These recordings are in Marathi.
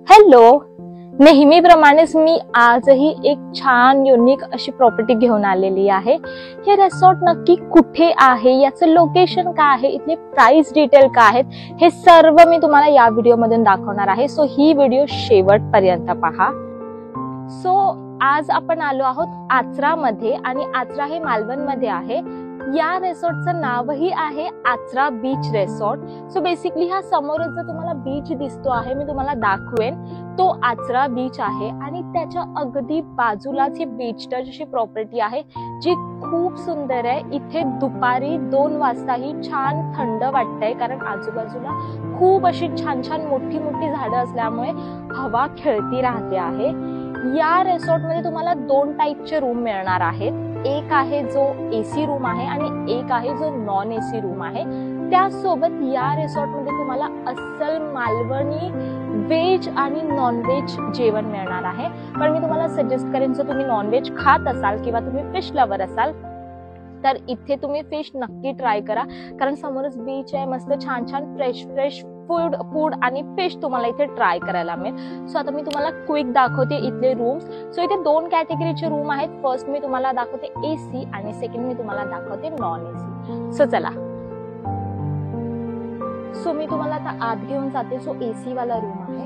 हॅलो, नेहमीप्रमाणेच मी आजही एक छान युनिक अशी प्रॉपर्टी घेऊन आलेली आहे। हे रिसॉर्ट नक्की कुठे आहे, याचं लोकेशन काय आहे, इथले प्राइस डिटेल काय आहेत, हे सर्व मी तुम्हाला या व्हिडिओ मधून दाखवणार आहे। सो ही व्हिडिओ शेवटपर्यंत पहा। सो आज आपण आलो आहोत आचरामध्ये आणि आचरा हे मालवणमध्ये आहे। या रिसॉर्टचं नावही आहे Achara beach resort. So basically हा समोरच जो तुम्हाला बीच दिसतो आहे, मी तुम्हाला दाखवेन, तो आचरा बीच आहे आणि त्याच्या अगदी बाजूलाच ही बीच टच अशी प्रॉपर्टी आहे जी खूप सुंदर आहे। इथे दुपारी 2 वाजताही छान थंड वाटतंय, कारण आजूबाजूला खूप अशी छान छान मोठी मोठी झाडं असल्यामुळे हवा खेळती राहते आहे। या रिसॉर्ट मध्ये तुम्हाला 2 टाईपचे रूम मिळणार आहेत। एक आहे जो एसी रूम आहे आणि एक आहे जो नॉन एसी रूम आहे। त्यासोबत या रिसॉर्ट मध्ये तुम्हाला अस्सल मालवणी व्हेज आणि नॉन व्हेज जेवण मिळणार आहे। पण मी तुम्हाला सजेस्ट करेन, जर तुम्ही नॉन व्हेज खात असाल किंवा तुम्ही फिश लवर असाल तर इथे तुम्ही फिश नक्की ट्राय करा, कारण समोरच बीच आहे, मस्त छान छान फ्रेश फूड आणि फिश तुम्हाला इथे ट्राय करायला मिळेल। सो आता मी तुम्हाला क्विक दाखवते इथले रूम्स। सो इथे 2 कॅटेगरीचे रूम आहेत। फर्स्ट मी तुम्हाला दाखवते एसी आणि सेकंड मी तुम्हाला दाखवते नॉन एसी। सो चला, सो मी तुम्हाला आता आत घेऊन जाते। सो एसी वाला रूम आहे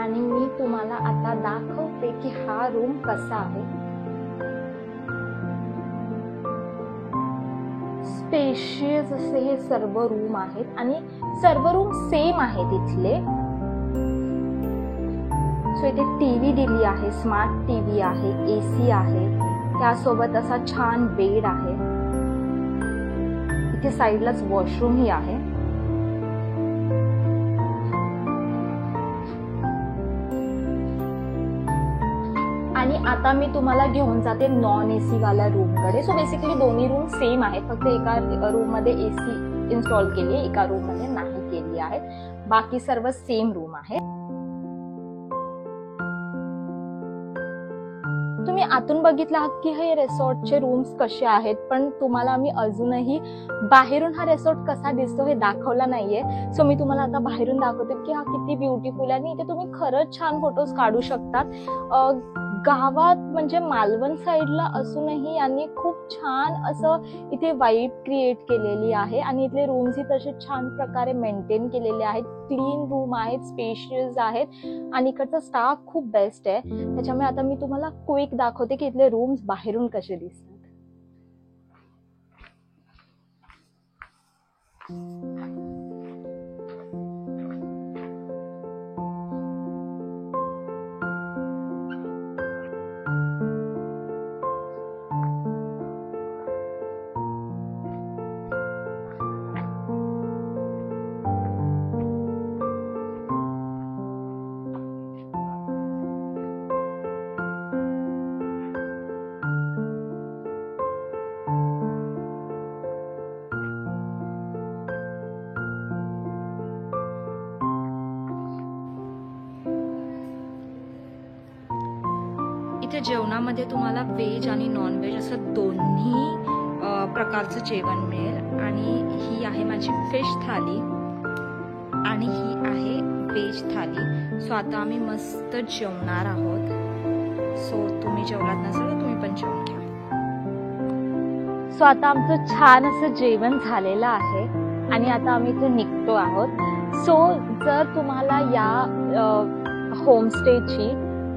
आणि मी तुम्हाला आता दाखवते की हा रूम कसा आहे। स्पेशियस असे हे सर्व रूम आहेत आणि सर्व रूम सेम आहेत इथले। सो इथे टीव्ही दिली आहे, स्मार्ट टीव्ही आहे, एसी आहे, त्यासोबत असा छान बेड आहे। इथे साईडलाच वॉशरूम ही आहे। आणि आता मी तुम्हाला घेऊन जाते नॉन एसी वाला रूम कडे। सो बेसिकली दोन्ही रूम सेम आहेत, फक्त एका रूम मध्ये एसी इन्स्टॉल केली आहे, एका रूम मध्ये नाही केली आहे। बाकी सर्व सेम रूम आहे। तुम्ही आतून बघितला आहात की हे रिसॉर्टचे रूम्स कसे आहेत, पण तुम्हाला मी अजूनही बाहेरून हा रिसॉर्ट कसा दिसतो हे दाखवला नाहीये। सो मी तुम्हाला आता बाहेरून दाखवते की हा किती ब्युटिफुल आहे आणि इथे तुम्ही खरंच छान फोटोज काढू शकतात। गावात म्हणजे मालवण साईडला असूनही यांनी खूप छान असं इथे वाइब क्रिएट केलेली आहे आणि इथले रूम्स ही तसे छान प्रकारे मेंटेन केलेले आहेत। क्लीन रूम आहेत, स्पेशियस आहेत आणि इकडचा स्टाफ खूप बेस्ट आहे। त्याच्यामुळे आता मी तुम्हाला क्विक दाखवते की इथले रूम्स बाहेरून कसे दिसतात। इथे जेवणामध्ये तुम्हाला व्हेज आणि नॉन व्हेज असं दोन्ही प्रकारचं जेवण मिळेल। आणि ही आहे माझी फिश थाली आणि ही आहे व्हेज थाली। सो आता आम्ही मस्त जेवणार आहोत। सो तुम्ही जेवलात नसेल तर तुम्ही पण जेवून घ्या। सो आता आमचं छान असं जेवण झालेलं आहे आणि आता आम्ही इथे निघतो आहोत। सो जर तुम्हाला या होमस्टेची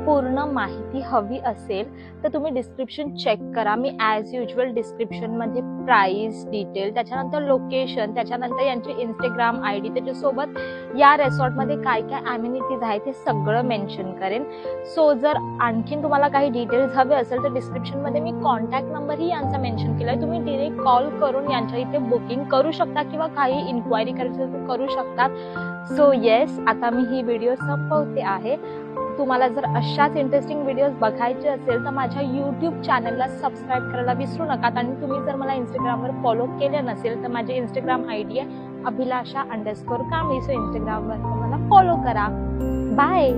पूर्ण माहिती हवी असेल तर तुम्ही डिस्क्रिप्शन चेक करा। मी ॲज युजल डिस्क्रिप्शन मध्ये प्राइस डिटेल, त्याच्यानंतर लोकेशन, त्याच्यानंतर यांची इंस्टाग्राम आयडी, त्याच्यासोबत या रिसॉर्ट मध्ये काय काय अम्युनिटीज आहेत ते सगळं मेन्शन करेन। सो जर आणखीन तुम्हाला काही डिटेल्स हवे असेल तर डिस्क्रिप्शन मध्ये मी कॉन्टॅक्ट नंबरही यांचा मेन्शन केलाय। तुम्ही डिरेक्ट कॉल करून यांच्या इथे बुकिंग करू शकता किंवा काही इन्क्वायरी करायची असेल तर करू शकतात। सो येस, आता मी ही व्हिडिओ संपवते आहे। तुम्हाला जर अशाच इंटरेस्टिंग व्हिडिओज बघायचे असेल तर माझ्या यूट्यूब चॅनलला सबस्क्राईब करायला विसरू नका। आणि तुम्ही जर मला इंस्टाग्रामवर फॉलो केले नसेल तर माझे इंस्टाग्राम आयडी आहे अभिलाषा_कांबळे। सो इंस्टाग्रामवर मला फॉलो करा। बाय।